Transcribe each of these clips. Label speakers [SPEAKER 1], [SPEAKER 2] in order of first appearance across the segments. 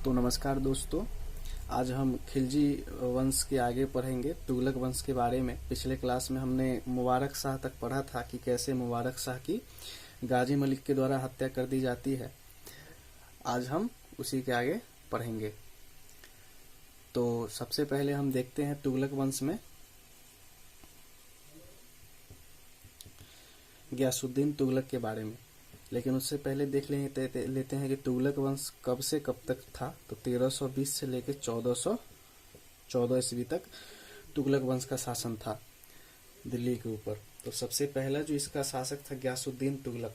[SPEAKER 1] तो नमस्कार दोस्तों, आज हम खिलजी वंश के आगे पढ़ेंगे, तुगलक वंश के बारे में। पिछले क्लास में हमने मुबारक शाह तक पढ़ा था कि कैसे मुबारक शाह की गाजी मलिक के द्वारा हत्या कर दी जाती है। आज हम उसी के आगे पढ़ेंगे। तो सबसे पहले हम देखते हैं तुगलक वंश में गयासुद्दीन तुगलक के बारे में। लेकिन उससे पहले देख लेते हैं कि तुगलक वंश कब से कब तक था। तो 1320 से लेकर 1414 ईस्वी तक तुगलक वंश का शासन था दिल्ली के ऊपर। तो सबसे पहला जो इसका शासक था गयासुद्दीन तुगलक।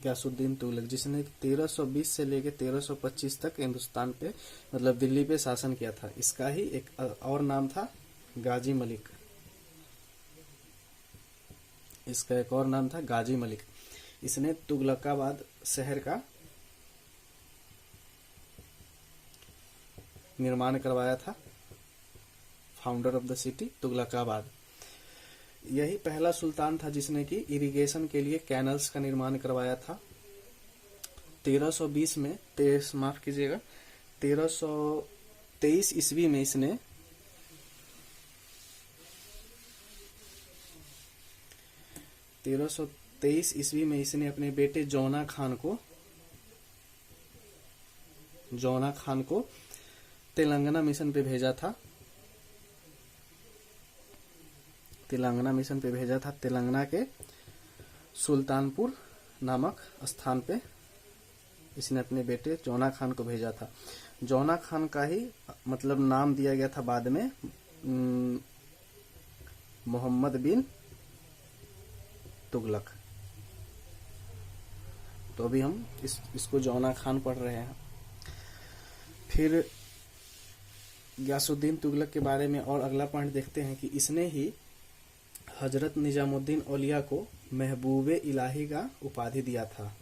[SPEAKER 1] गयासुद्दीन तुगलक जिसने 1320 से लेकर 1325 तक हिंदुस्तान पे मतलब दिल्ली पे शासन किया था। इसका ही एक और नाम था गाजी मलिक। इसका एक और नाम था गाजी मलिक। इसने तुगलकाबाद शहर का निर्माण करवाया था। Founder of the city Tughlakabad. यही पहला सुल्तान था जिसने कि इरिगेशन के लिए कैनल्स का निर्माण करवाया था। 1320 में 1323 ईस्वी में इसने 1323 ईस्वी में इसने अपने बेटे जौना खान को तेलंगाना मिशन पे भेजा था। तेलंगाना के सुल्तानपुर नामक स्थान पे इसने अपने बेटे जौना खान को भेजा था। जौना खान का ही मतलब नाम दिया गया था बाद में मोहम्मद बिन तुगलक। तो अभी हम इसको जौना खान पढ़ रहे हैं। फिर गयासुद्दीन तुगलक के बारे में और अगला पॉइंट देखते हैं कि इसने ही हजरत निजामुद्दीन औलिया को महबूबे इलाही का उपाधि दिया था।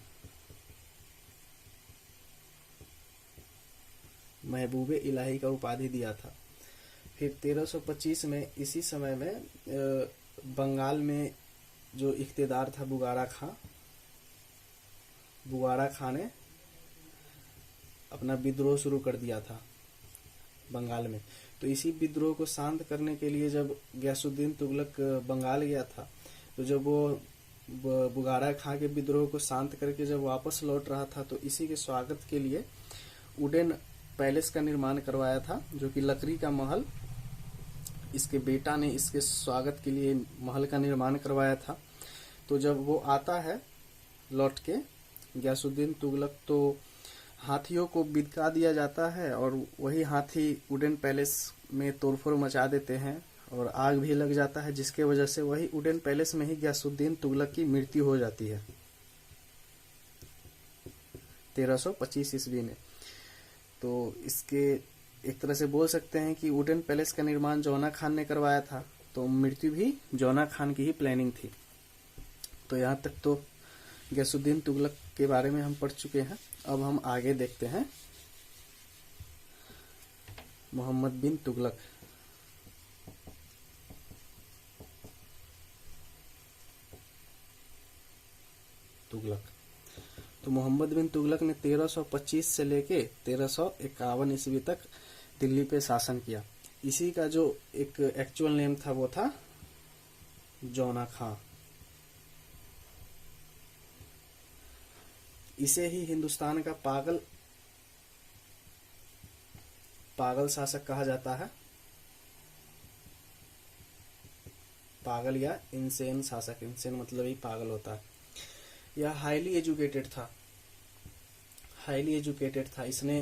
[SPEAKER 1] महबूबे इलाही का उपाधि दिया था। फिर 1325 में इसी समय में बंगाल में जो इख्तिदार था बुगारा खां ने अपना विद्रोह शुरू कर दिया था बंगाल में। तो इसी विद्रोह को शांत करने के लिए जब गयासुद्दीन तुगलक बंगाल गया था, तो जब वो बुगारा खां के विद्रोह को शांत करके जब वापस लौट रहा था, तो इसी के स्वागत के लिए वुडन पैलेस का निर्माण करवाया था, जो कि लकड़ी का महल। इसके बेटा ने इसके स्वागत के लिए महल का निर्माण करवाया था। तो जब वो आता है लौट के गयासुद्दीन तुगलक, तो हाथियों को बिदका दिया जाता है और वही हाथी वुडन पैलेस में तोड़फोड़ मचा देते हैं और आग भी लग जाता है, जिसके वजह से वही वुडन पैलेस में ही गयासुद्दीन तुगलक की मृत्यु हो जाती है 1325 ईस्वी में। तो इसके एक तरह से बोल सकते हैं कि वुडन पैलेस का निर्माण जौना खान ने करवाया था, तो मृत्यु भी जौना खान की ही प्लानिंग थी। तो यहाँ तक तो गयासुद्दीन तुगलक के बारे में हम पढ़ चुके हैं। अब हम आगे देखते हैं मोहम्मद बिन तुगलक। तो मोहम्मद बिन तुगलक ने 1325 से लेके 1351 ईस्वी तक दिल्ली पे शासन किया। इसी का जो एक एक्चुअल नेम था वो था जौना खां। इसे ही हिंदुस्तान का पागल शासक कहा जाता है। पागल या इंसेन शासक। इंसेन मतलब ही पागल होता है। यह हाईली एजुकेटेड था। इसने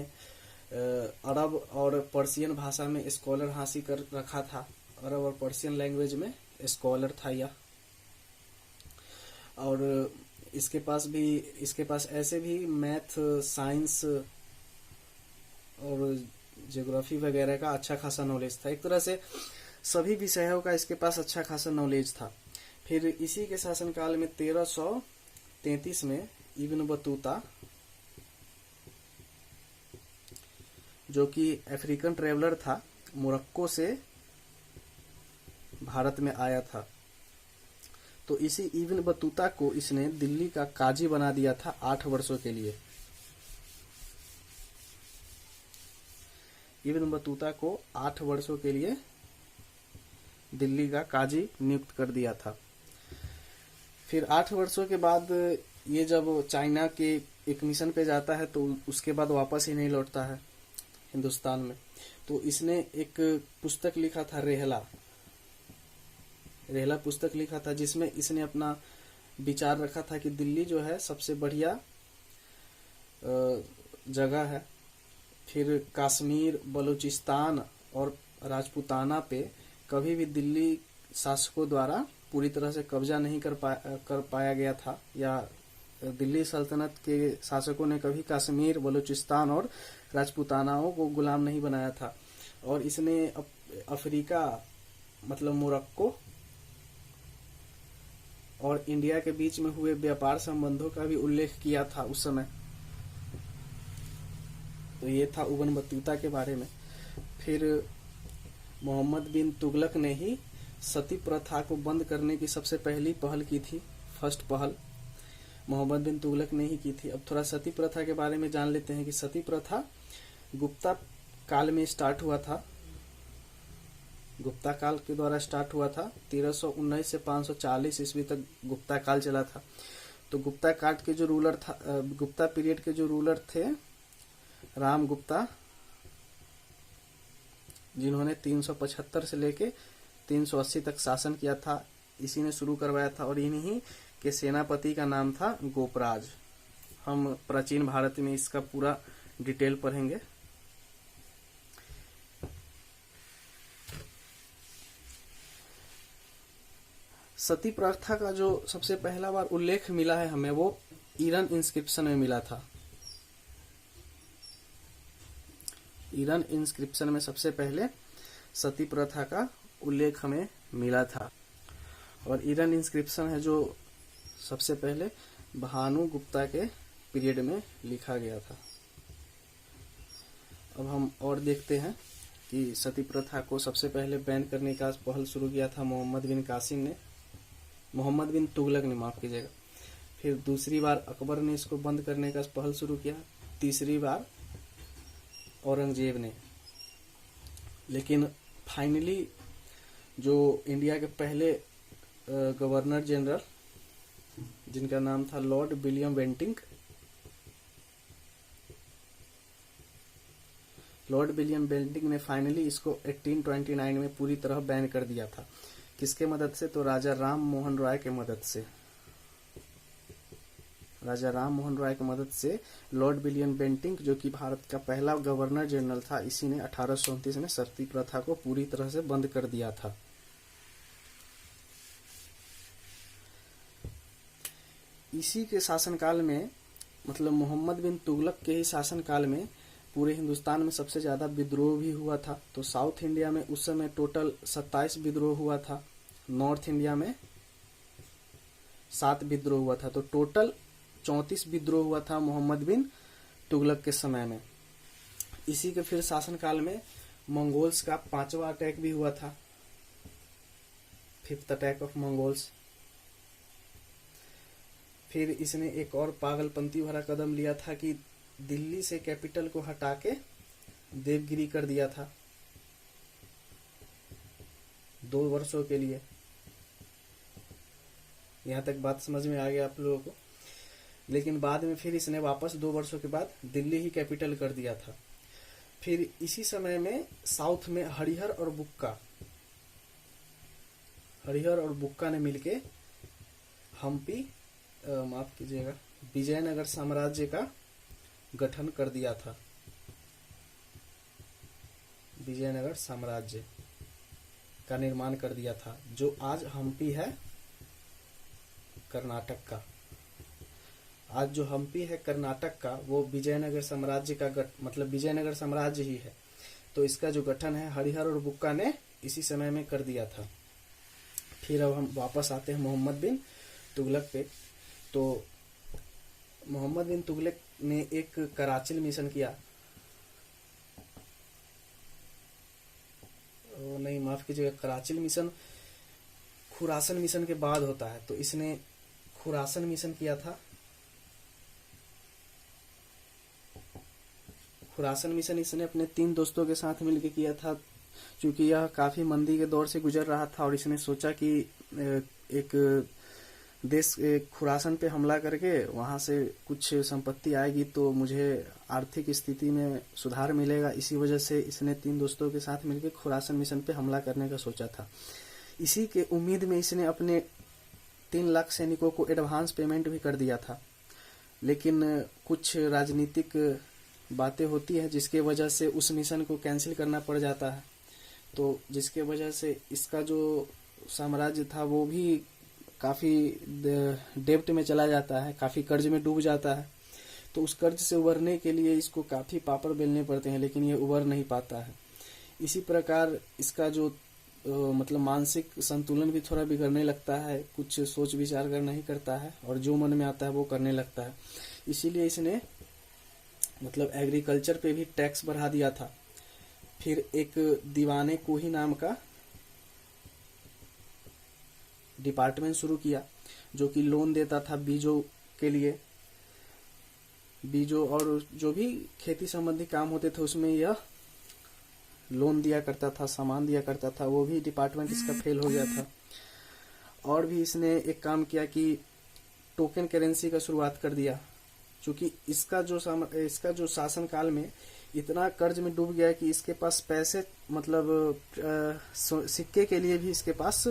[SPEAKER 1] अरब और पर्शियन भाषा में स्कॉलर हासिल कर रखा था। अरब और पर्शियन लैंग्वेज में स्कॉलर था यह। और इसके पास ऐसे भी मैथ, साइंस और ज्योग्राफी वगैरह का अच्छा खासा नॉलेज था। एक तरह से सभी विषयों का इसके पास अच्छा खासा नॉलेज था। फिर इसी के शासनकाल में 1333 में इब्न बतूता, जो कि अफ्रीकन ट्रेवलर था, मोरक्को से भारत में आया था। तो इसी इब्न बतूता को इसने दिल्ली का काजी बना दिया था 8 वर्षों के लिए। इब्न बतूता को 8 वर्षों के लिए दिल्ली का काजी नियुक्त कर दिया था। फिर 8 वर्षों के बाद ये जब चाइना के एक मिशन पे जाता है तो उसके बाद वापस ही नहीं लौटता है हिंदुस्तान में। तो इसने एक पुस्तक लिखा था, रेहला पुस्तक लिखा था, जिसमें इसने अपना विचार रखा था कि दिल्ली जो है सबसे बढ़िया जगह है। फिर कश्मीर, बलूचिस्तान और राजपूताना पे कभी भी दिल्ली शासकों द्वारा पूरी तरह से कब्जा नहीं कर पाया गया था, या दिल्ली सल्तनत के शासकों ने कभी कश्मीर, बलूचिस्तान और राजपूतानाओं को गुलाम नहीं बनाया था। और इसने अफ्रीका मतलब मोरक्को और इंडिया के बीच में हुए व्यापार संबंधों का भी उल्लेख किया था उस समय। तो ये था इब्न बतूता के बारे में। फिर मोहम्मद बिन तुगलक ने ही सती प्रथा को बंद करने की सबसे पहली पहल की थी। फर्स्ट पहल मोहम्मद बिन तुगलक ने ही की थी। अब थोड़ा सती प्रथा के बारे में जान लेते हैं कि सती प्रथा गुप्ता काल में स्टार्ट हुआ था। गुप्ता काल के द्वारा स्टार्ट हुआ था। 1319 से 540 ईस्वी तक गुप्ता काल चला था। तो गुप्ता काल के जो रूलर था, गुप्ता पीरियड के जो रूलर थे राम गुप्ता, जिन्होंने 375 से लेके 380 तक शासन किया था, इसी ने शुरू करवाया था। और इन्हीं के सेनापति का नाम था गोपराज। हम प्राचीन भारत में इसका पूरा डिटेल पढ़ेंगे। सती प्रथा का जो सबसे पहला बार उल्लेख मिला है हमें, वो ईरान इंस्क्रिप्शन में मिला था। ईरान इंस्क्रिप्शन में सबसे पहले सती प्रथा का उल्लेख हमें मिला था। और ईरान इंस्क्रिप्शन है जो सबसे पहले भानु गुप्ता के पीरियड में लिखा गया था। अब हम और देखते हैं कि सती प्रथा को सबसे पहले बैन करने का पहल शुरू किया था मोहम्मद बिन तुगलक ने, माफ कीजिएगा। फिर दूसरी बार अकबर ने इसको बंद करने का पहल शुरू किया। तीसरी बार औरंगजेब ने। लेकिन फाइनली जो इंडिया के पहले गवर्नर जनरल, जिनका नाम था लॉर्ड विलियम बेंटिंक, ने फाइनली इसको 1829 में पूरी तरह बैन कर दिया था। किसके मदद से? तो राजा राम मोहन राय के मदद से। राजा राम मोहन राय की मदद से लॉर्ड विलियम बेंटिंक, जो कि भारत का पहला गवर्नर जनरल था, इसी ने 1829 में सती प्रथा को पूरी तरह से बंद कर दिया था। इसी के शासनकाल में, मतलब मोहम्मद बिन तुगलक के ही शासनकाल में, पूरे हिंदुस्तान में सबसे ज्यादा विद्रोह भी हुआ था। तो साउथ इंडिया में उस समय टोटल 27 विद्रोह हुआ था। नॉर्थ इंडिया में 7 विद्रोह हुआ था। तो टोटल 34 विद्रोह हुआ था मोहम्मद बिन तुगलक के समय में। इसी के फिर शासनकाल में मंगोल्स का 5वां अटैक भी हुआ था, 5th अटैक ऑफ मंगोल्स। फिर इसने एक और पागलपंती भरा कदम लिया था कि दिल्ली से कैपिटल को हटा के देवगिरी कर दिया था 2 वर्षों के लिए। यहाँ तक बात समझ में आ गया आप लोगों को। लेकिन बाद में फिर इसने वापस 2 वर्षों के बाद दिल्ली ही कैपिटल कर दिया था। फिर इसी समय में साउथ में हरिहर और बुक्का ने मिलके हम्पी, माफ कीजिएगा, विजयनगर साम्राज्य का गठन कर दिया था। विजयनगर साम्राज्य का निर्माण कर दिया था, जो आज हम्पी है कर्नाटक का। आज जो हम्पी है कर्नाटक का, वो विजयनगर साम्राज्य का मतलब विजयनगर साम्राज्य ही है। तो इसका जो गठन है हरिहर और बुक्का ने इसी समय में कर दिया था। फिर अब हम वापस आते हैं मोहम्मद बिन तुगलक पे। तो मोहम्मद बिन तुगलक ने एक कराचिल मिशन किया। नहीं, माफ कीजिएगा, कराचिल मिशन खुरासन मिशन के बाद होता है। तो इसने खुरासन मिशन किया था। खुरासन मिशन इसने अपने 3 दोस्तों के साथ मिलकर किया था, क्योंकि यह काफी मंदी के दौर से गुजर रहा था और इसने सोचा कि एक देश खुरासन पे हमला करके वहां से कुछ संपत्ति आएगी तो मुझे आर्थिक स्थिति में सुधार मिलेगा। इसी वजह से इसने 3 दोस्तों के साथ मिलकर खुरासन मिशन पे हमला करने का सोचा था। इसी के उम्मीद में इसने अपने 3 लाख सैनिकों को एडवांस पेमेंट भी कर दिया था, लेकिन कुछ राजनीतिक बातें होती है जिसके वजह से उस मिशन को कैंसिल करना पड़ जाता है। तो जिसके वजह से इसका जो साम्राज्य था वो भी काफी डेब्ट में चला जाता है, काफी कर्ज में डूब जाता है। तो उस कर्ज से उबरने के लिए इसको काफी पापड़ बेलने पड़ते हैं, लेकिन ये उबर नहीं पाता है। इसी प्रकार इसका जो मतलब मानसिक संतुलन भी थोड़ा बिगड़ने लगता है, कुछ सोच विचार कर नहीं करता है और जो मन में आता है वो करने लगता है। इसीलिए इसने मतलब एग्रीकल्चर पे भी टैक्स बढ़ा दिया था। फिर एक दीवाने कोही नाम का डिपार्टमेंट शुरू किया जो कि लोन देता था बीजों के लिए। बीजों और जो भी खेती संबंधी काम होते थे उसमें यह लोन दिया करता था, सामान दिया करता था। वो भी डिपार्टमेंट इसका फेल हो गया था। और भी इसने एक काम किया कि टोकन करेंसी का शुरुआत कर दिया, क्योंकि इसका जो शासन काल में इतना कर्ज में डूब गया कि इसके पास पैसे मतलब सिक्के के लिए भी इसके पास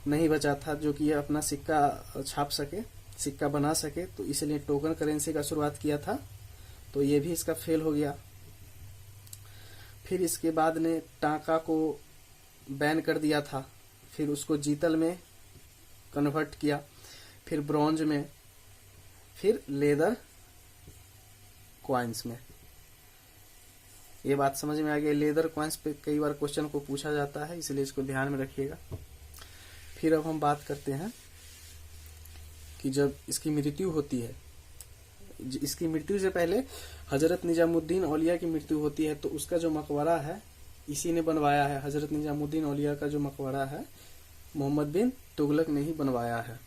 [SPEAKER 1] नहीं बचा था, जो कि ये अपना सिक्का छाप सके, सिक्का बना सके। तो इसलिए टोकन करेंसी का शुरुआत किया था, तो ये भी इसका फेल हो गया। फिर इसके बाद ने टाका को बैन कर दिया था, फिर उसको जीतल में कन्वर्ट किया, फिर ब्रॉन्ज में, फिर लेदर कॉइन्स में। ये बात समझ में आ गई। लेदर कॉइन्स पे कई बार क्वेश्चन को पूछा जाता है, इसलिए इसको ध्यान में रखिएगा। फिर अब हम बात करते हैं कि जब इसकी मृत्यु होती है, इसकी मृत्यु से पहले हजरत निजामुद्दीन औलिया की मृत्यु होती है, तो उसका जो मकबरा है इसी ने बनवाया है। हजरत निजामुद्दीन औलिया का जो मकबरा है मोहम्मद बिन तुगलक ने ही बनवाया है।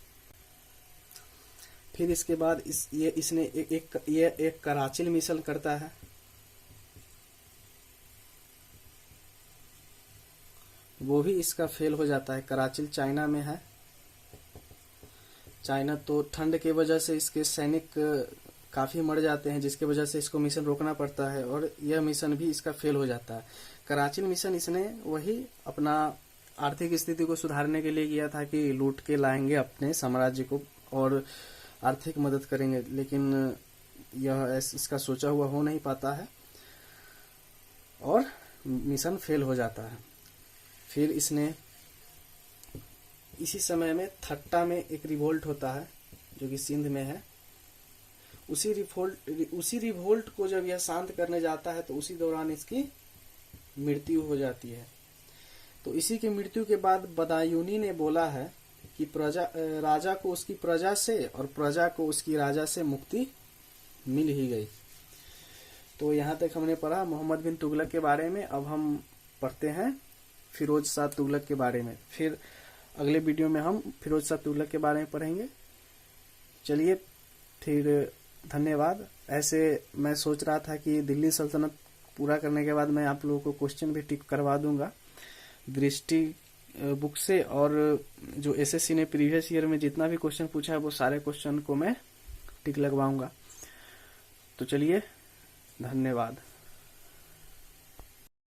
[SPEAKER 1] फिर इसके बाद इसने एक कराचिल मिशन करता है। वो भी इसका फेल हो जाता है। कराचिल चाइना में है। चाइना तो ठंड के वजह से इसके सैनिक काफी मर जाते हैं, जिसके वजह से इसको मिशन रोकना पड़ता है और यह मिशन भी इसका फेल हो जाता है। कराचिल मिशन इसने वही अपना आर्थिक स्थिति को सुधारने के लिए किया था कि लूट के लाएंगे अपने साम्राज्य को और आर्थिक मदद करेंगे, लेकिन यह इसका सोचा हुआ हो नहीं पाता है और मिशन फेल हो जाता है। फिर इसने इसी समय में थट्टा में एक रिवोल्ट होता है जो कि सिंध में है। उसी रिवोल्ट को जब यह शांत करने जाता है तो उसी दौरान इसकी मृत्यु हो जाती है। तो इसी की मृत्यु के बाद बदायूनी ने बोला है कि राजा को उसकी प्रजा से और प्रजा को उसकी राजा से मुक्ति मिल ही गई। तो यहाँ तक हमने पढ़ा मोहम्मद बिन तुगलक के बारे में। अब हम पढ़ते हैं फिरोज शाह तुगलक के बारे में। फिर अगले वीडियो में हम फिरोज शाह तुगलक के बारे में पढ़ेंगे। चलिए फिर, धन्यवाद। ऐसे मैं सोच रहा था कि दिल्ली सल्तनत पूरा करने के बाद मैं आप लोगों को क्वेश्चन भी टिक करवा दूंगा दृष्टि बुक से, और जो एसएससी ने प्रीवियस ईयर में जितना भी क्वेश्चन पूछा है वो सारे क्वेश्चन को मैं टिक लगवाऊंगा। तो चलिए, धन्यवाद।